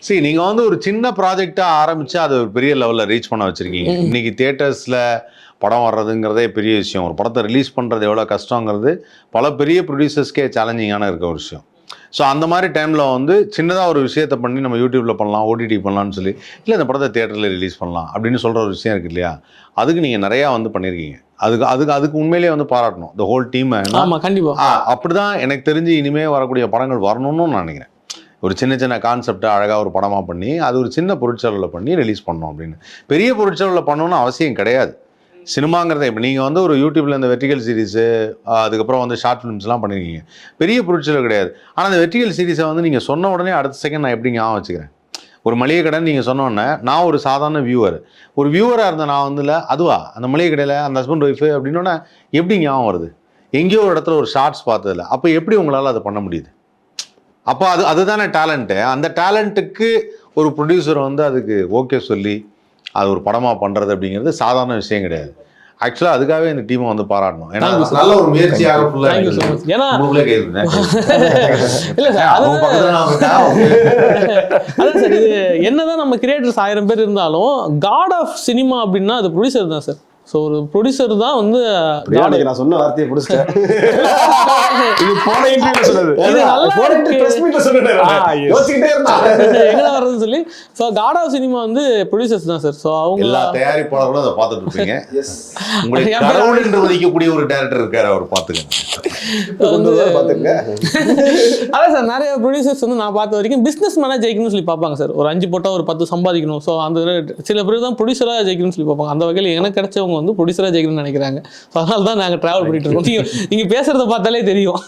சரி, நீங்கள் வந்து ஒரு சின்ன ப்ராஜெக்டாக ஆரம்பித்து அதை ஒரு பெரிய லெவலில் ரீச் பண்ண வச்சுருக்கீங்க. இன்றைக்கி தியேட்டர்ஸில் படம் வர்றதுங்கிறதே பெரிய விஷயம். ஒரு படத்தை ரிலீஸ் பண்ணுறது எவ்வளோ கஷ்டங்கிறது பல பெரிய ப்ரொடியூசர்ஸ்க்கே சேலஞ்சிங்கான இருக்க ஒரு விஷயம். ஸோ அந்த மாதிரி டைமில் வந்து சின்னதாக ஒரு விஷயத்தை பண்ணி நம்ம யூடியூப்பில் பண்ணலாம், ஓடிடி பண்ணலான்னு சொல்லி, இல்லை இந்த படத்தை தியேட்டரில் ரிலீஸ் பண்ணலாம் அப்படின்னு சொல்கிற ஒரு விஷயம் இருக்குது இல்லையா? அதுக்கு நீங்கள் நிறையா வந்து பண்ணியிருக்கீங்க. அதுக்கு உண்மையிலேயே வந்து பாராட்டணும் இந்த ஹோல் டீமை. கண்டிப்பாக அப்படி தான் எனக்கு தெரிஞ்சு இனிமேல் வரக்கூடிய படங்கள் வரணும்னு நான் நினைக்கிறேன். ஒரு சின்ன சின்ன கான்செப்டை அழகாக ஒரு படமாக பண்ணி அது ஒரு சின்ன பொருட்செலவில் பண்ணி ரிலீஸ் பண்ணோம் அப்படின்னு. பெரிய பொருட்செலவில் பண்ணணும்னு அவசியம் கிடையாது. சினிமாங்கிறத இப்போ நீங்கள் வந்து ஒரு யூடியூப்பில் இந்த வெர்டிகல் சீரிஸு, அதுக்கப்புறம் வந்து ஷார்ட் ஃபிலிம்ஸ்லாம் பண்ணியிருக்கீங்க. பெரிய பொருட்செலவு கிடையாது. ஆனால் அந்த வெர்டிகல் சீரிஸை வந்து நீங்கள் சொன்ன உடனே அடுத்த செகண்ட் நான் எப்படி ஞாபகம் வச்சுக்கிறேன்? ஒரு மளிகை கடைன்னு நீங்கள் சொன்னோன்னே நான் ஒரு சாதாரண ஒரு வியூவராக இருந்த நான் வந்து இல்லை அதுவா அந்த மளிகை கடையில் அந்த ஹஸ்பண்ட் ஒய்ஃபு அப்படின்னோடனே எப்படி ஞாபகம் வருது? எங்கேயோ ஒரு இடத்துல ஒரு ஷார்ட்ஸ் பார்த்ததில்ல. அப்போ எப்படி உங்களால் அதை பண்ண முடியுது? அப்போ அதுதானே டேலண்ட்டு. அந்த டேலண்ட்டுக்கு ஒரு ப்ரொடியூசர் வந்து அதுக்கு ஓகே சொல்லி அது ஒரு படமாக பண்ணுறது அப்படிங்கிறது சாதாரண விஷயம் கிடையாது. ஆக்சுவலாக அதுக்காகவே இந்த டீமை வந்து பாராட்டணும். ஏன்னா நல்ல ஒரு முயற்சியாக அதான் சார், இது என்னதான் நம்ம கிரியேட்டர்ஸ் 1000 பேர் இருந்தாலும் காட் ஆஃப் சினிமா அப்படின்னா அது ப்ரொடியூசர் தான் சார். ஸோ ஒரு ப்ரொடியூசர் தான் வந்து நான் சொன்ன வார்த்தையை பிடிச்சிட்டேன். எங்க வர்றதுன்னு சொல்லி ஸோ காட் ஆஃப் சினிமா வந்து ப்ரொடியூசர்ஸ் தான் சார். ஸோ அவங்க எல்லா தயாரிப்பாளர்களும் அதை பார்த்துட்டு இருப்பீங்க. உங்களுக்கு கடவுள் என்று மதிக்கக்கூடிய ஒரு டைரக்டர் இருக்காரு, அவர் பார்த்துக்கங்க. அதான் சார், நிறைய ப்ரொடியூசர்ஸ் வந்து நான் பார்த்த வரைக்கும் பிஸ்னஸ் மேனாக ஜெயிக்கணும்னு சொல்லி பார்ப்பாங்க சார். ஒரு 5 போட்டால் ஒரு 10 சம்பாதிக்கணும். ஸோ அந்த சில பேர் தான் ப்ரொடியூசராக ஜெயிக்கணும்னு சொல்லி பார்ப்பாங்க. அந்த வகையில் எனக்கு கிடைச்சவங்க வந்து ப்ரொடியூசராக ஜெயிக்கணும்னு நினைக்கிறாங்க. ஸோ அதனால தான் நாங்கள் ட்ராவல் பண்ணிட்டு இருக்கோம். நீங்கள் பேசுகிறத பார்த்தாலே தெரியும்,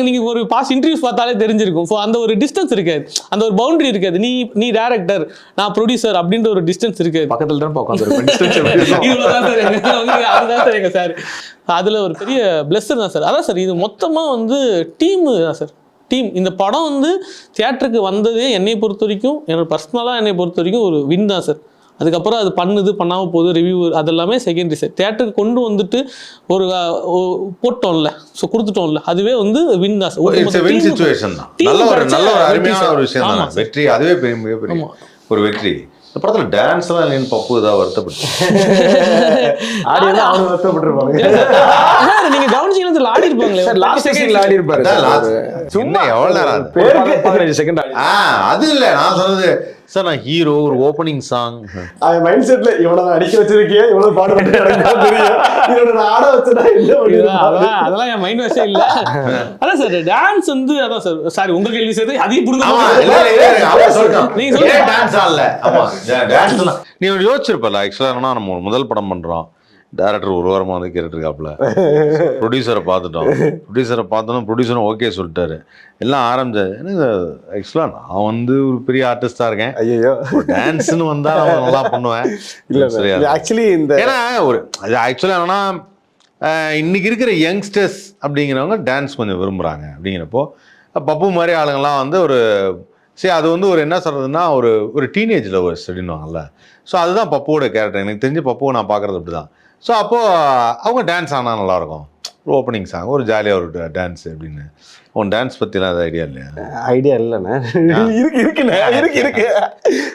நீங்கள் ஒரு பாஸ்ட் இன்டர்வியூஸ் பார்த்தாலே தெரிஞ்சிருக்கும். ஸோ அந்த ஒரு டிஸ்டன்ஸ் இருக்காது, அந்த ஒரு பவுண்டரி இருக்காது. நீ டேரக்டர், நான் ப்ரொடியூசர் அப்படின்ற ஒரு டிஸ்டன்ஸ் இருக்காது. பக்கத்தில் தான் அதுதான் சார் அதில் ஒரு பெரிய பிளஸ்ஸர் தான் சார். அதான் சார், இது மொத்தமாக வந்து டீமு தான் சார். டீம் இந்த படம் வந்து தியேட்டருக்கு வந்ததே என்னை பொறுத்த வரைக்கும், என்னோட பர்சனலாக என்னை பொறுத்த வரைக்கும் ஒரு வின் தான் சார். அதுக்கப்புறம் அது பண்ணாமல் போகுது, ரிவ்யூ அதெல்லாமே செகண்டரி சார். தியேட்டருக்கு கொண்டு வந்துட்டு ஒரு போட்டோம்ல, ஸோ கொடுத்துட்டோம்ல, அதுவே வந்து வின் தான் சார். வின் சிச்சுவேஷன் தான். நல்ல ஒரு அருமையான ஒரு விஷயம் தான். வெற்றி அதுவே பெரிய ஒரு வெற்றி. இந்த படத்தில் டான்ஸ்லாம் இல்லைன்னு பப்பு ஏதாவது வருத்தப்பட்டு நீங்க கவனிச்சீங்கன்னா ஆடி இருப்பாங்களே, ஆடி இருப்பாரு. எவ்வளவு நேரம்? 15 செகண்ட். அது இல்லை நான் சொன்னது சார், நான் ஹீரோ ஒரு ஓப்பனிங் சாங் மைண்ட் செட்ல இவ்வளவு அடிக்க வச்சிருக்கேன், இவ்வளவு பாடுபட்டு ஆட வச்சதா அதெல்லாம் என் மைண்ட் வாஷே இல்ல. அதான் சார் டான்ஸ் வந்து அதான் சார். சாரி, உங்க கேள்வி சேர்த்து அதையும் நீ யோசிச்சிருப்பல. ஆக்சுவலா நம்ம முதல் படம் பண்றோம், டேரக்டர் ஒரு வாரமாக வந்து கேட்டுருக்காப்புல, ப்ரொடியூசரை பார்த்தோம், ப்ரொடியூசரும் ஓகே சொல்லிட்டாரு, எல்லாம் ஆரம்பிச்சாரு. எனக்கு ஆக்சுவலாக நான் வந்து ஒரு பெரிய ஆர்டிஸ்டாக இருக்கேன், ஐயோ டான்ஸ்னு வந்தால் நான் நல்லா பண்ணுவேன். இல்லை ஆக்சுவலி இந்த ஏன்னா ஒரு ஆக்சுவலாக என்னன்னா இன்னைக்கு இருக்கிற யங்ஸ்டர்ஸ் அப்படிங்கிறவங்க டான்ஸ் கொஞ்சம் விரும்புகிறாங்க. அப்படிங்கிறப்போ பப்பு மாதிரி ஆளுங்கள்லாம் வந்து ஒரு சரி, அது வந்து ஒரு என்ன சொல்கிறதுன்னா ஒரு டீனேஜ் லவர்ஸ் அப்படின்வாங்கல்ல. ஸோ அதுதான் பப்புவோட கேரக்டர். எனக்கு தெரிஞ்சு பப்புவை நான் பார்க்குறது அப்படி தான். ஸோ அப்போது அவங்க டான்ஸ் ஆனால் நல்லாயிருக்கும், ஒரு ஓப்பனிங் சாங், ஒரு ஜாலியாக ஒரு டான்ஸ் அப்படின்னு. உன் டான்ஸ் பற்றிலாம் அது ஐடியா இல்லையா? ஐடியா இல்லைண்ணே. இருக்கு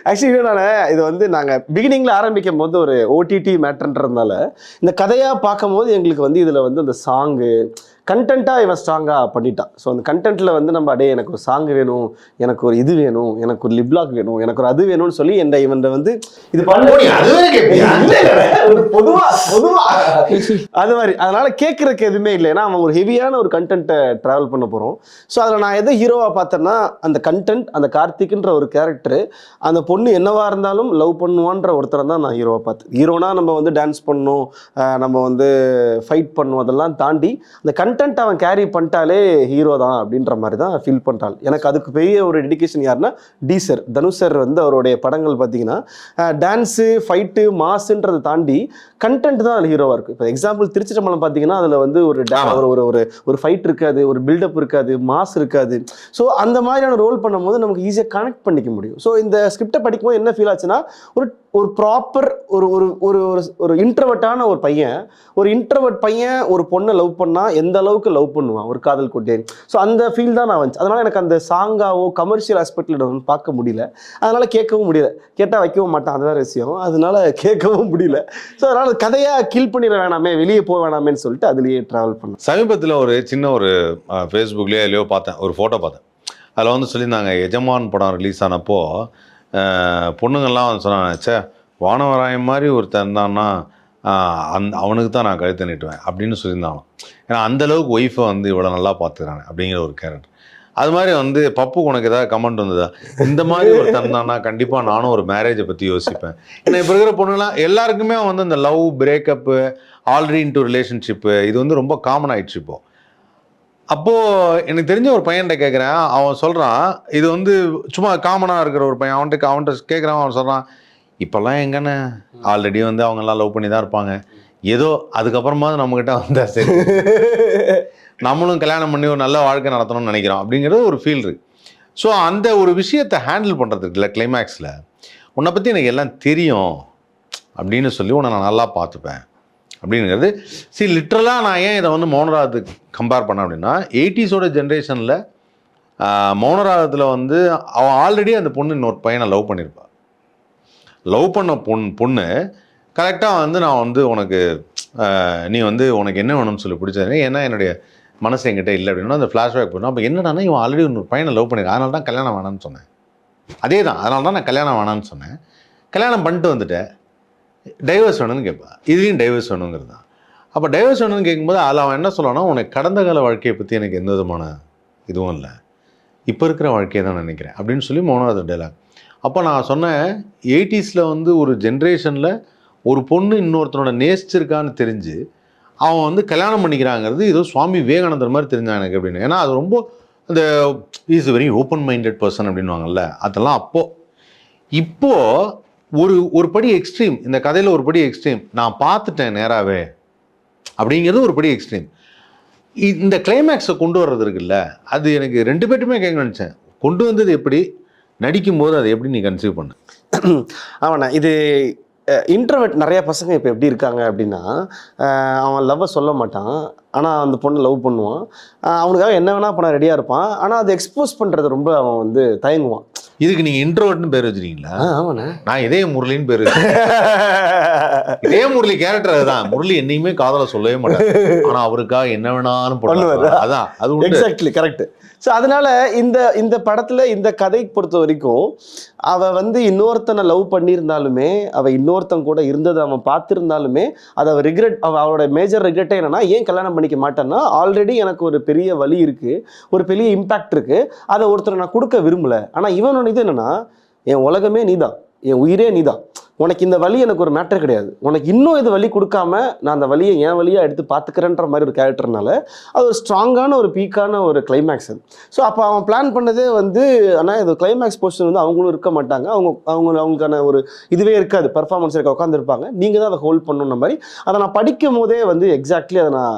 ஆக்சுவலி என்னன்னா, இது வந்து நாங்கள் பிகினிங்கில் ஆரம்பிக்கும் போது ஒரு ஓடிடி மேட்டர்ன்றதுனால இந்த கதையாக பார்க்கும் போது எங்களுக்கு வந்து இதில் வந்து அந்த சாங்கு கண்டென்ட்டாக இவன் ஸ்ட்ராங்காக பண்ணிட்டான். ஸோ அந்த கண்டென்ட்டில் வந்து நம்ம எனக்கு ஒரு சாங் வேணும், எனக்கு ஒரு இது வேணும், எனக்கு ஒரு லிப்லாக் வேணும், எனக்கு ஒரு அது வேணும்னு சொல்லி இவன் வந்து இது பண்ணி ஒரு பொதுவாக அது மாதிரி அதனால கேட்குறக்கு எதுவுமே இல்லை. ஏன்னா அவன் ஒரு ஹெவியான ஒரு கண்டென்ட்டை ட்ராவல் பண்ண போகிறோம். ஸோ அதில் நான் எதை ஹீரோவாக பார்த்தேன்னா, அந்த கண்டென்ட், அந்த கார்த்திக்ன்ற ஒரு கேரக்டரு, அந்த பொண்ணு என்னவா இருந்தாலும் லவ் பண்ணுவான்ற ஒருத்தரை தான் நான் ஹீரோவாக பார்த்தேன். ஹீரோனா நம்ம வந்து டான்ஸ் பண்ணணும், நம்ம வந்து ஃபைட் பண்ணணும், அதெல்லாம் தாண்டி அந்த கண்டென்ட் அவன் கேரி பண்ணிட்டாலே ஹீரோ தான் அப்படின்ற மாதிரி தான் ஃபீல் பண்ணிட்டாள். எனக்கு அதுக்கு பெரிய ஒரு டெடிகேஷன் யாருன்னா டீசர் தனுஷ் சார் வந்து அவருடைய படங்கள் பார்த்தீங்கன்னா டான்ஸு ஃபைட்டு மாஸுன்றதை தாண்டி கண்டென்ட் தான் அதில் ஹீரோவாக இருக்கும். இப்போ எக்ஸாம்பிள் திருச்சிற்றம்பலம் பார்த்தீங்கன்னா அதில் வந்து ஆமா. ஒரு ஃபைட் இருக்காது, ஒரு பில்டப் இருக்காது, மாஸ் இருக்காது. ஸோ அந்த மாதிரியான ரோல் பண்ணும்போது நமக்கு ஈஸியாக கனெக்ட் பண்ணிக்க முடியும். ஸோ இந்த ஸ்கிரிப்டை படிக்கும்போது என்ன ஃபீல் ஆச்சுன்னா, ஒரு ப்ராப்பர் ஒரு ஒரு ஒரு ஒரு இன்ட்ரவர்ட்டான ஒரு இன்ட்ரவர்ட் பையன் ஒரு பொண்ணை லவ் பண்ணா எந்த அளவுக்கு லவ் பண்ணுவான் ஒரு காதல் கொண்டே. ஸோ அந்த ஃபீல் தான் நான் வந்துச்சு. அதனால எனக்கு அந்த சாங்காவோ கமர்ஷியல் ஆஸ்பெக்ட்ல பார்க்க முடியல, அதனால கேட்கவும் முடியல. கேட்டால் வைக்கவும் மாட்டான், அது வேற விஷயம். அதனால கேட்கவும் முடியல. ஸோ அதனால கதையா கில் பண்ணிட வேணாமே, வெளியே போக வேணாமேன்னு சொல்லிட்டு அதுலேயே ட்ராவல் பண்ணேன். சமீபத்தில் ஒரு சின்ன ஒரு ஃபேஸ்புக்லேயோ இல்லையோ பார்த்தேன், ஒரு ஃபோட்டோ பார்த்தேன். அதில் வந்து சொல்லியிருந்தாங்க, எஜமான் படம் ரிலீஸ் ஆனப்போ பொண்ணுங்கள்லாம் வந்து சொன்னாங்க, சே வானவராயம் மாதிரி ஒருத்தன் இருந்தான்னா அவனுக்கு தான் நான் கழுத்தை நீட்டுவேன் அப்படின்னு சொல்லியிருந்தாங்க. ஏன்னா அந்தளவுக்கு ஒய்ஃபை வந்து இவ்வளோ நல்லா பார்த்துக்கிறாங்க அப்படிங்கிற ஒரு கேரக்டர். அது மாதிரி வந்து பப்பு உனக்கு ஏதாவது கமெண்ட் வந்ததா, இந்த மாதிரி ஒருத்தன் இருந்தான்னா கண்டிப்பாக நானும் ஒரு மேரேஜை பற்றி யோசிப்பேன். ஏன்னா இப்போ இருக்கிற பொண்ணுலாம் எல்லாருக்குமே வந்து இந்த love break-up already into relationship இது வந்து ரொம்ப காமன் ஆயிடுச்சு இப்போது. அப்போது எனக்கு தெரிஞ்ச ஒரு பையன்கிட்ட கேட்குறேன், அவன் சொல்கிறான், இது வந்து சும்மா காமனாக இருக்கிற ஒரு பையன். அவன்கிட்ட கேட்குறான், அவன் சொல்கிறான், இப்போல்லாம் எங்கன்னு ஆல்ரெடி வந்து அவங்கெல்லாம் லவ் பண்ணி தான் இருப்பாங்க, ஏதோ அதுக்கப்புறமா நம்மக்கிட்ட வந்தா சரி நம்மளும் கல்யாணம் பண்ணி ஒரு நல்ல வாழ்க்கை நடத்தணும்னு நினைக்கிறோம் அப்படிங்கிறது ஒரு ஃபீல் இருக்குது. ஸோ அந்த ஒரு விஷயத்தை ஹேண்டில் பண்ணுறதுக்கு இல்லை, கிளைமேக்ஸில் உன்னை பற்றி எனக்கு எல்லாம் தெரியும் அப்படின்னு சொல்லி உன்னை நான் நல்லா பார்த்துப்பேன் அப்படிங்கிறது. லிட்ரலாக நான் ஏன் இதை வந்து மௌனராகத்துக்கு கம்பேர் பண்ணேன் அப்படின்னா, 80s ஜென்ரேஷனில் மௌனராகத்தில் வந்து அவன் ஆல்ரெடி அந்த பொண்ணு இன்னொரு பையனை லவ் பண்ணியிருப்பாள். லவ் பண்ண பொண்ணு கரெக்டாக வந்து நான் வந்து உனக்கு நீ வந்து உனக்கு என்ன வேணும்னு சொல்லி பிடிச்சது, ஏன்னா என்னுடைய மனசு என்கிட்ட இல்லை அப்படின்னா அந்த ஃப்ளாஷ்பேக் பண்ணணும். அப்போ என்னடானா இவன் ஆல்ரெடி இன்னொரு பையனை லவ் பண்ணியிருக்கான், அதனால தான் கல்யாணம் வேணான்னு சொன்னேன். அதே தான், அதனால தான் நான் கல்யாணம் வேணான்னு சொன்னேன். கல்யாணம் பண்ணிட்டு வந்துட்டேன், டைவர்ஸ் வேணும்னு கேட்பான். இதுலேயும் டைவர்ஸ் வேணுங்கிறது தான். அப்போ டைவர்ஸ் வேணும்னு கேட்கும்போது அதில் அவன் என்ன சொல்லணும்னா, உனக்கு கடந்த கால வாழ்க்கையை பற்றி எனக்கு எந்த விதமான இதுவும் இல்லை, இப்போ இருக்கிற வாழ்க்கையை தான் நினைக்கிறேன் அப்படின்னு சொல்லி மௌனராகத் டைலாக். அப்போ நான் சொன்னேன், 80s வந்து ஒரு ஜென்ரேஷனில் ஒரு பொண்ணு இன்னொருத்தனோட நேசிச்சிருக்கான்னு தெரிஞ்சு அவன் வந்து கல்யாணம் பண்ணிக்கிறாங்கிறது ஏதோ சுவாமி விவேகானந்தர் மாதிரி தெரிஞ்சான் எனக்கு அப்படின்னு. ஏன்னா அது ரொம்ப அந்த is very open minded person அப்படின்வாங்கல்ல, அதெல்லாம் அப்போது. இப்போது ஒரு படி எக்ஸ்ட்ரீம், இந்த கதையில் ஒரு படி எக்ஸ்ட்ரீம், நான் பார்த்துட்டேன் நேராகவே அப்படிங்கிறது ஒரு படி எக்ஸ்ட்ரீம். இந்த கிளைமேக்ஸை கொண்டு வர்றது இருக்குல்ல, அது எனக்கு 2 பேர்ட்டுமே கேட்க நினச்சேன். கொண்டு வந்தது எப்படி, நடிக்கும்போது அதை எப்படி நீ கன்சீவ் பண்ண? ஆமாண்ணா, இது இன்ட்ரோவர்ட் நிறைய பசங்க இப்போ எப்படி இருக்காங்க அப்படின்னா, அவன் லவ்வை சொல்ல மாட்டான், ஆனால் அந்த பொண்ணு லவ் பண்ணுவான், அவனுக்காக என்ன வேணால் பண்ண ரெடியாக இருப்பான், ஆனால் அதை எக்ஸ்போஸ் பண்ணுறது ரொம்ப அவன் வந்து தயங்குவான். இதுக்கு நீங்கள் இன்ட்ரோவர்ட்னு பேர் வச்சுருக்கீங்களா? ஆமாண்ணா, நான் இதே முரளின்னு பேர் இதே முரளி கேரக்டர் அதுதான். முரளி என்னையுமே காதலை சொல்லவே மாட்டார், ஆனால் அவருக்காக என்ன வேணாலும் பண்ணுவார். அதான் அது எக்ஸாக்ட்லி கரெக்ட். ஸோ அதனால இந்த படத்தில் இந்த கதை பொறுத்த வரைக்கும் அவள் வந்து இன்னொருத்தனை லவ் பண்ணியிருந்தாலுமே, அவள் இன்னொருத்தன் கூட இருந்ததை அவன் பார்த்துருந்தாலுமே, அதை அவள் அவளோட மேஜர் ரிக்ரெட்டே என்னன்னா, ஏன் கல்யாணம் பண்ணிக்க மாட்டேன்னா, ஆல்ரெடி எனக்கு ஒரு பெரிய வலி இருக்குது, ஒரு பெரிய இம்பேக்ட் இருக்குது, அதை ஒருத்தரை நான் கொடுக்க விரும்பலை. ஆனால் இவனோட இது என்னன்னா, என் உலகமே நீதான், என் உயிரே நீதான், உனக்கு இந்த வலி எனக்கு ஒரு மேட்டர் கிடையாது, உனக்கு இன்னும் இது வலி கொடுக்காம நான் அந்த வலியை என் வழியாக எடுத்து பார்த்துக்கிறேன்ற மாதிரி ஒரு கேரக்டர்னால அது ஒரு ஸ்ட்ராங்கான ஒரு பீக்கான ஒரு கிளைமேக்ஸ் அது. ஸோ அப்போ அவன் பிளான் பண்ணதே வந்து, ஆனால் இது கிளைமேக்ஸ் போர்ஷன் வந்து அவங்களும் இருக்க மாட்டாங்க, அவங்களுக்கான ஒரு இதுவே இருக்காது, பர்ஃபார்மன்ஸ் இருக்க உட்காந்துருப்பாங்க, நீங்கள் தான் அதை ஹோல்ட் பண்ணணுன்ற மாதிரி. அதை நான் படிக்கும் போதே வந்து எக்ஸாக்ட்லி அதை நான்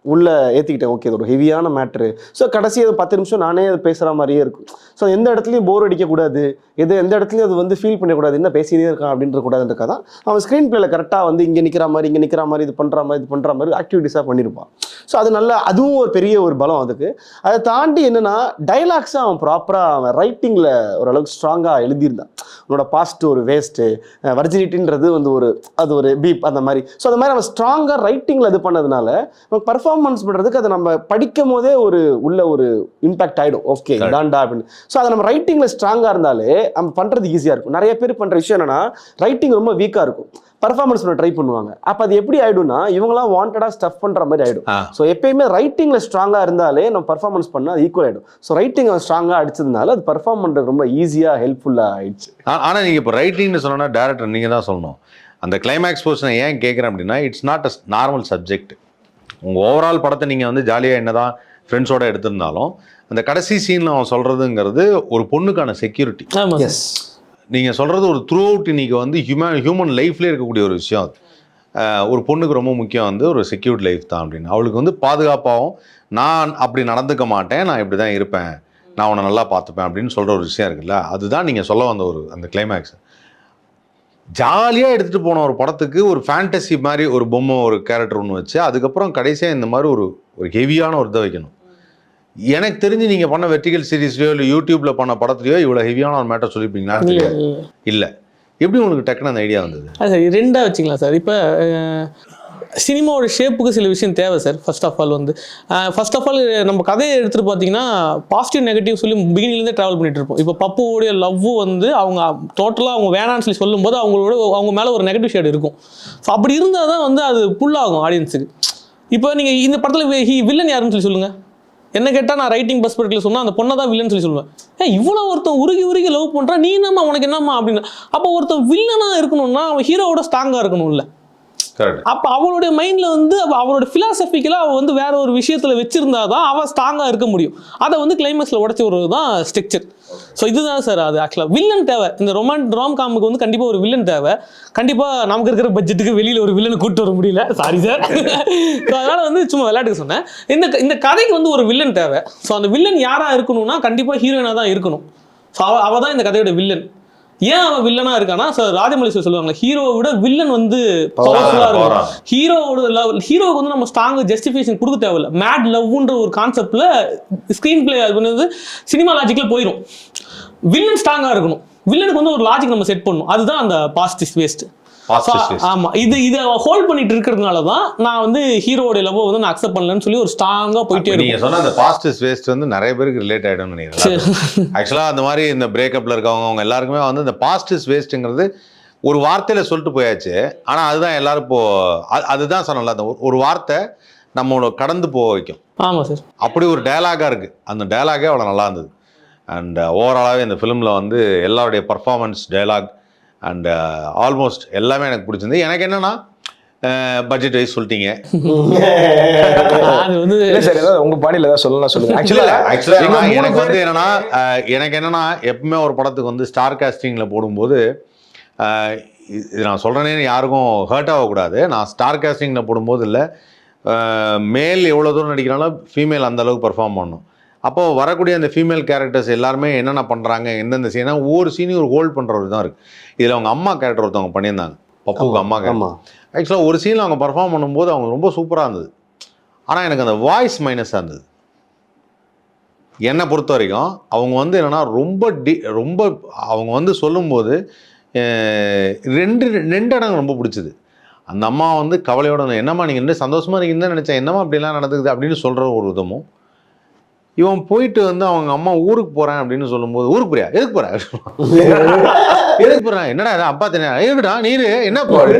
உள்ளே ஏற்றிக்கிட்டேன். ஓகே, இது ஒரு ஹெவியான மேட்ரு. ஸோ கடைசி அது 10 நிமிஷம் நானே அது பேசுகிற மாதிரியே இருக்கும். ஸோ எந்த இடத்துலையும் போர் அடிக்கக்கூடாது, எந்த இடத்துலையும் அது வந்து ஃபீல் பண்ணக்கூடாது, என்ன பேசினே இருக்கான் அப்படின்ற கூடாதுன்றக்காக தான் அவன் ஸ்க்ரீன் பிளேல கரெக்டாக வந்து இங்கே நிற்கிற மாதிரி இது பண்ணுற மாதிரி ஆக்டிவிட்டீஸாக பண்ணியிருப்பான். ஸோ அது நல்லா, அதுவும் ஒரு பெரிய ஒரு பலம் அதுக்கு. அதை தாண்டி என்னென்னா, டைலாக்ஸை அவன் ப்ராப்பராக அவன் ரைட்டிங்கில் ஓரளவுக்கு ஸ்ட்ராங்காக எழுதியிருந்தான். உன்னோட பாஸ்ட் ஒரு வேஸ்ட்டு, வர்ஜினிட்டின்றது வந்து அது ஒரு பீப் அந்த மாதிரி. ஸோ அந்த மாதிரி அவன் ஸ்ட்ராங்காக ரைட்டிங்கில் இது பண்ணதுனால நமக்கு பர்ஃபார்மன்ஸ் பண்ணுறதுக்கு அதை நம்ம படிக்கும் போதே உள்ள ஒரு இம்பாக்ட் ஆகிடும். ஓகே தாண்டா அப்படின்னு. ஸோ அதை நம்ம ரைட்டிங்கில் ஸ்ட்ராங்காக இருந்தாலே நம்ம பண்ணுறது ஈஸியாக இருக்கும். நிறைய பேர் பண்ணுற விஷயம் என்னன்னா, ரைட்டிங் ரொம்ப வீக்காக இருக்கும், பர்ஃபார்மன்ஸ் பண்ண ட்ரை பண்ணுவாங்க. அப்போ அது எப்படி ஆகிடும்னா, இவங்களாம் வாண்டடாக ஸ்டஃப் பண்ணுற மாதிரி ஆகிடும். ஸோ எப்பயுமே ரைட்டிங்கில் ஸ்ட்ராங்காக இருந்தாலே நம்ம பர்ஃபார்மன்ஸ் பண்ணால் அது ஈக்குவல் ஆகிடும். ஸோ ரைட்டிங் ஸ்ட்ராங்காக அடிச்சதுனால அது பர்ஃபார்ம் பண்ணுறது ரொம்ப ஈஸியாக ஹெல்ப்ஃபுல்லாக ஆயிடுச்சு. ஆனால் நீங்கள் இப்போ ரைட்டிங்னு சொன்னோன்னா டேரக்டர் நீங்கள் தான் சொல்லணும். அந்த கிளைமேக்ஸ் போர்ஷனை ஏன் கேட்குறேன் அப்படின்னா, it's not a normal subject. உங்கள் ஓவரால் படத்தை நீங்கள் வந்து ஜாலியாக என்ன தான் ஃப்ரெண்ட்ஸோடு எடுத்திருந்தாலும் அந்த கடைசி சீனில் அவன் சொல்கிறதுங்கிறது ஒரு பொண்ணுக்கான செக்யூரிட்டி. எஸ், நீங்கள் சொல்கிறது ஒரு த்ரூ அவுட் இன்னைக்கு வந்து ஹியூமன் லைஃப்லேயே இருக்கக்கூடிய ஒரு விஷயம் அது. ஒரு பொண்ணுக்கு ரொம்ப முக்கியம் வந்து ஒரு செக்யூர்ட் லைஃப் தான் அப்படின்னு. அவளுக்கு வந்து பாதுகாப்பாகவும் நான் அப்படி நடந்துக்க மாட்டேன், நான் இப்படி தான் இருப்பேன், நான் உன்னை நல்லா பார்த்துப்பேன் அப்படின்னு சொல்கிற ஒரு விஷயம் இருக்குல்ல, அதுதான் நீங்கள் சொல்ல வந்த ஒரு அந்த கிளைமேக்ஸ். ஜாலியாக எடுத்துகிட்டு போன ஒரு படத்துக்கு ஒரு ஃபேண்டசி மாதிரி ஒரு பொம்மை ஒரு கேரக்டர் ஒன்று வச்சு அதுக்கப்புறம் கடைசியாக இந்த மாதிரி ஒரு ஹெவியான ஒரு இதை வைக்கணும். எனக்கு தெரிஞ்சு நீங்கள் பண்ண வெர்டிகல் சீரிஸ்லையோ இல்லை யூடியூப்பில் பண்ண படத்துலையோ இவ்வளோ ஹெவியான ஒரு மேட்டர் சொல்லியிருப்பீங்களா? இல்லை. எப்படி உங்களுக்கு டக்குன்னு அந்த ஐடியா வந்தது? சார் ரெண்டாக வச்சுக்கலாம் சார். இப்போ சினிமாவோட ஷேப்புக்கு சில விஷயம் தேவை சார். ஃபர்ஸ்ட் ஆஃப் ஆல் நம்ம கதையை எடுத்துகிட்டு பார்த்தீங்கன்னா பாசிட்டிவ் நெகட்டிவ் சொல்லி பிகினிங்லேருந்தே ட்ராவல் பண்ணிட்டு இருப்போம். இப்போ பப்புவோடைய லவ் வந்து அவங்க டோட்டலாக அவங்க வேணான்னு சொல்லி சொல்லும்போது அவங்க மேலே ஒரு நெகட்டிவ் ஷேட் இருக்கும். ஸோ அப்படி இருந்தால் தான் வந்து அது புல் ஆகும் ஆடியன்ஸுக்கு. இப்போ நீங்கள் இந்த படத்தில் வில்லன் யாருன்னு சொல்லி சொல்லுங்கள். என்ன கேட்டால் நான் ரைட்டிங் பர்ஸ்பெக்டிவ்ல சொன்னால் அந்த பொண்ணை தான் வில்லன் சொல்லி சொல்லுவேன். இவ்வளோ ஒருத்தன் உருகி லவ் பண்ணுறான், நீ என்னம்மா உனக்கு என்னம்மா அப்படின்னு. அப்போ ஒருத்தன் வில்லனாக இருக்கணும்னா அவன் ஹீரோவோட ஸ்ட்ராங்காக இருக்கணும்ல. அப்போ அவளுடைய மைண்டில் வந்து அவளோட ஃபிலாசபிக்கலாக அவள் வந்து வேற ஒரு விஷயத்தில் வச்சிருந்தா தான் அவள் ஸ்ட்ராங்காக இருக்க முடியும். அதை வந்து கிளைமேக்ஸில் உடச்சி வருவது தான் ஸ்ட்ரக்சர். ஸோ இதுதான் சார் அது. ஆக்சுவலாக வில்லன் தேவை. இந்த ராம் காமுக்கு வந்து கண்டிப்பாக ஒரு வில்லன் தேவை. கண்டிப்பாக நமக்கு இருக்கிற பட்ஜெட்டுக்கு வெளியில் ஒரு வில்லனை கூப்பிட்டு வர முடியல, சாரி சார். ஸோ அதனால் வந்து சும்மா விளையாட்டுக்கு சொன்னேன். இந்த கதைக்கு வந்து ஒரு வில்லன் தேவை. ஸோ அந்த வில்லன் யாராக இருக்கணும்னா கண்டிப்பாக ஹீரோயினாக தான் இருக்கணும். ஸோ அவள் தான் இந்த கதையோட வில்லன். ஏன் அவன் வில்லனா இருக்கானா, ராஜமௌழி சார் சொல்லுவாங்க, ஹீரோவை விட வில்லன் வந்து பவர்ஃபுல்லா இருக்கும். ஹீரோவுக்கு வந்து நம்ம ஸ்ட்ராங் ஜஸ்டிஃபிகேஷன் கொடுக்க தேவையில்ல. மேட் லவ்ன்ற ஒரு கான்செப்ட்ல ஸ்கிரீன் பிளே அது வந்து சினிமா லாஜிக்ல போயிடும். வில்லன் ஸ்ட்ராங்கா இருக்கணும். வில்லனுக்கு வந்து ஒரு லாஜிக் நம்ம செட் பண்ணணும். அதுதான் அந்த பாசிட்டிவ் வேஸ்ட். ஆமா, இதை ஹோல்ட் பண்ணிட்டு இருக்கிறதுனால தான் நான் வந்து ஹீரோட லவ் வந்து நான் அக்செப்ட் பண்ணலன்னு சொல்லி ஒரு ஸ்ட்ராங்கா போயிட்டே இருக்கேன். நீங்க சொன்ன அந்த பாசிட்டிவ் வேஸ்ட் வந்து நிறைய பேருக்கு ரிலேட் ஆயிடும்னு நினைக்கிறேன். ஆக்சுவலா அந்த மாதிரி இந்த பிரேக்கப்ல இருக்கவங்க எல்லாருக்குமே வந்து இந்த பாசிட்டிவ் வேஸ்ட்ங்கிறது ஒரு வார்த்தையில சொல்லிட்டு போயாச்சு. ஆனா அதுதான் எல்லாரும் இப்போ அதுதான் சொன்னல, அந்த ஒரு வார்த்தை நம்மளோட கடந்து போக வைக்கும். ஆமா சார், அப்படி ஒரு டயலாகா இருக்கு. அந்த டயலாகே அவ்வளோ நல்லா இருந்தது. அண்ட் ஓவராலாகவே இந்த ஃபிலிமில் வந்து எல்லாருடைய பர்ஃபார்மன்ஸ், டயலாக் அண்ட் ஆல்மோஸ்ட் எல்லாமே எனக்கு பிடிச்சிருந்து. எனக்கு என்னன்னா பட்ஜெட் வைஸ் சொல்லிட்டீங்க. அது வந்து உங்க பாடியில் ஏதாவது சொல்லலாம் சொல்லுங்க. ஆக்சுவலாக எனக்கு வந்து என்னன்னா எப்பவுமே ஒரு படத்துக்கு வந்து ஸ்டார் காஸ்டிங்கில் போடும்போது இது நான் சொல்கிறேனே யாருக்கும் ஹர்ட் ஆகக்கூடாது. நான் ஸ்டார் காஸ்டிங்கில் போடும்போது இல்லை, மேல் எவ்வளோ தூரம் நடிக்கிறாலும் ஃபீமேல் அந்த அளவுக்கு பர்ஃபார்ம் பண்ணணும். அப்போது வரக்கூடிய அந்த ஃபீமேல் கேரக்டர்ஸ் எல்லாருமே என்னென்ன பண்ணுறாங்க, எந்தெந்த சீனா ஒவ்வொரு சீனையும் ஒரு ஹோல்ட் பண்ணுற ஒரு தான் இருக்குது. இதில் அவங்க அம்மா கேரக்டர் ஒருத்தவங்க பண்ணியிருந்தாங்க, பப்புக்கு அம்மா கேரக்டர். ஆக்சுவலாக ஒரு சீனில் அவங்க பர்ஃபார்ம் பண்ணும்போது அவங்க ரொம்ப சூப்பராக இருந்தது. ஆனால் எனக்கு அந்த வாய்ஸ் மைனஸாக இருந்தது. என்னை பொறுத்த வரைக்கும் அவங்க வந்து என்னென்னா ரொம்ப அவங்க வந்து சொல்லும்போது ரெண்டு இடங்கள் ரொம்ப பிடிச்சிது. அந்த அம்மா வந்து கவலையோட என்னம்மா நீங்கள் ரெண்டு சந்தோஷமாக இருக்கீங்கன்னு தான் நினச்சேன், என்னம்மா அப்படிலாம் நடந்துக்குது அப்படின்னு சொல்கிற ஒரு விதமும், இவன் போயிட்டு வந்து அவங்க அம்மா ஊருக்கு போகிறேன் அப்படின்னு சொல்லும்போது, ஊருக்கு போறியா, எதுக்கு போகிறேன், எதுக்கு போகிறேன், என்னடா அப்பா தெரியா, எதுக்குடா நீரு என்ன போடு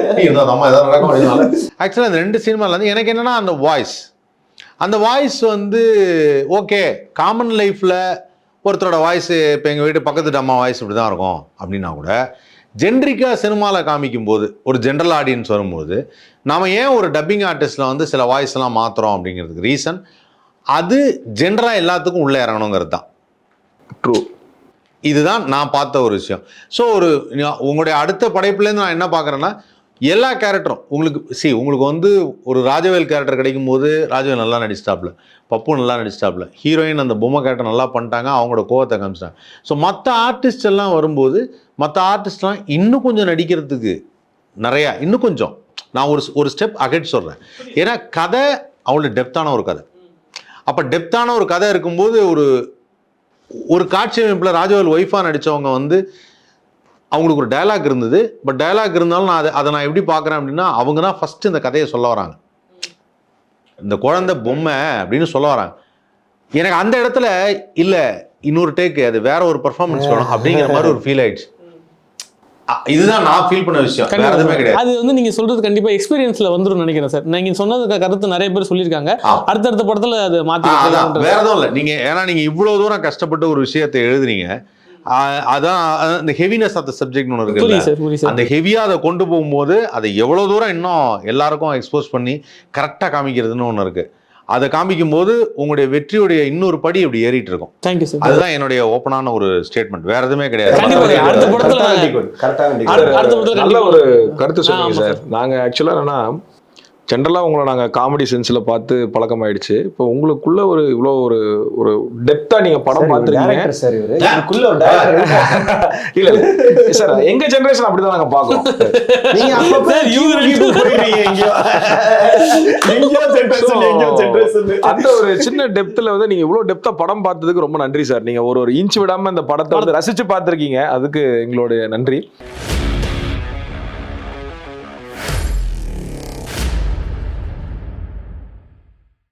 அம்மா ஏதாவது நடக்கும். ஆக்சுவலாக அந்த ரெண்டு சினிமாவில் வந்து எனக்கு என்னென்னா அந்த வாய்ஸ் வந்து ஓகே, காமன் லைஃப்பில் ஒருத்தரோட வாய்ஸ் இப்போ எங்கள் வீட்டு பக்கத்து அம்மா வாய்ஸ் இப்படி தான் இருக்கும் அப்படின்னா கூட, ஜென்ரிக்காக சினிமாவில் காமிக்கும்போது ஒரு ஜென்ரல் ஆடியன்ஸ் வரும்போது நாம் ஏன் ஒரு டப்பிங் ஆர்டிஸ்டில் வந்து சில வாய்ஸ்லாம் மாற்றுறோம் அப்படிங்கிறதுக்கு ரீசன் அது ஜென்ரலாக எல்லாத்துக்கும் உள்ளே இறங்கணுங்கிறது தான். ட்ரூ. இதுதான் நான் பார்த்த ஒரு விஷயம். ஸோ உங்களுடைய அடுத்த படைப்புலேருந்து நான் என்ன பார்க்குறேன்னா, எல்லா கேரக்டரும் உங்களுக்கு வந்து ஒரு ராஜவேல் கேரக்டர் கிடைக்கும் போது ராஜவேல் நல்லா நடிச்சிட்டாப்ல, பப்பு நல்லா நடிச்சிட்டாப்ல, ஹீரோயின் அந்த பொம்மை கேரக்டர் நல்லா பண்ணிட்டாங்க, அவங்களோட கோவத்தை காமிச்சிட்டாங்க. ஸோ மற்ற ஆர்டிஸ்ட் எல்லாம் வரும்போது மற்ற ஆர்டிஸ்ட்லாம் இன்னும் கொஞ்சம் நடிக்கிறதுக்கு நிறையா இன்னும் கொஞ்சம் நான் ஒரு ஸ்டெப் அகெட் சொல்கிறேன். ஏன்னா கதை அவங்களோட டெப்த்தான ஒரு கதை. அப்போ டெப்த்தான ஒரு கதை இருக்கும்போது ஒரு காட்சி அமைப்பில் ராஜவேல் ஒய்ஃபாக நடித்தவங்க வந்து அவங்களுக்கு ஒரு டயலாக் இருந்தது. பட் டயலாக் இருந்தாலும் நான் அதை நான் எப்படி பார்க்குறேன் அப்படின்னா, அவங்க தான் ஃபஸ்ட்டு இந்த கதையை சொல்ல வராங்க, இந்த குழந்தை பொம்மை அப்படின்னு சொல்ல வராங்க. எனக்கு அந்த இடத்துல இல்லை இன்னொரு டேக்கு அது வேற ஒரு பர்ஃபார்மன்ஸ் வேணும் அப்படிங்கிற மாதிரி ஒரு ஃபீல் ஆயிடுச்சு. இதுதான் நான் ஃபீல் பண்ண விஷயம், வேற எதுவுமே கிடையாது. அது வந்து நீங்க சொல்றது கண்டிப்பா எக்ஸ்பீரியன்ஸ்ல வந்துரும் நினைக்கிறேன் சார். நீங்க சொன்னதுக்கு கருத்து நிறைய பேர் சொல்லியிருக்காங்க. அடுத்தடுத்த படத்துல அது மாத்தி வேற எதுவும் இல்லை. ஏன்னா நீங்க இவ்வளவு தூரம் கஷ்டப்பட்டு ஒரு விஷயத்தை எழுதுறீங்க, அதான் இந்த ஹெவினஸ் ஆஃப் த சப்ஜெக்ட் ஒன்று இருக்கு. அந்த ஹெவியா அதை கொண்டு போகும்போது அதை எவ்வளவு தூரம் இன்னும் எல்லாருக்கும் எக்ஸ்போஸ் பண்ணி கரெக்டாக காமிக்கிறதுன்னு ஒன்று இருக்கு. அதை காமிக்கும் போது உங்களுடைய வெற்றியுடைய இன்னொரு படி இப்படி ஏறிட்டு இருக்கும். Thank you sir. அதுதான் என்னுடைய ஓப்பனான ஒரு ஸ்டேட்மெண்ட், வேற எதுவுமே கிடையாது. கண்டிப்பா அடுத்த படத்துல அடுத்த படத்துல நல்ல கண்டிப்பா ஒரு கருத்து சொன்னீங்க ஆமா சார். நாங்க ஆக்சுவலா என்னன்னா ஜென்ரலாக உங்களை நாங்கள் காமெடி சென்ஸில் பார்த்து பழக்கமாயிடுச்சு. இப்போ உங்களுக்குள்ள ஒரு இவ்வளோ ஒரு ஒரு டெப்த்தாக நீங்கள் படம் பார்த்துருக்கீங்க சார். இதுக்குள்ள ஒரு director இல்லை சார், எங்கள் ஜென்ரேஷன் அப்படி தான் நாங்கள் பார்க்குறோம். நீங்க அப்பப்ப போயிடுறீங்க எங்கேயோ generation. அந்த ஒரு சின்ன டெப்த்தில் வந்து நீங்கள் இவ்வளோ டெப்த்தாக படம் பார்த்ததுக்கு ரொம்ப நன்றி சார். நீங்கள் ஒரு இன்ச் விடாமல் இந்த படத்தை வந்து ரசித்து பார்த்துருக்கீங்க, அதுக்கு எங்களுடைய நன்றி.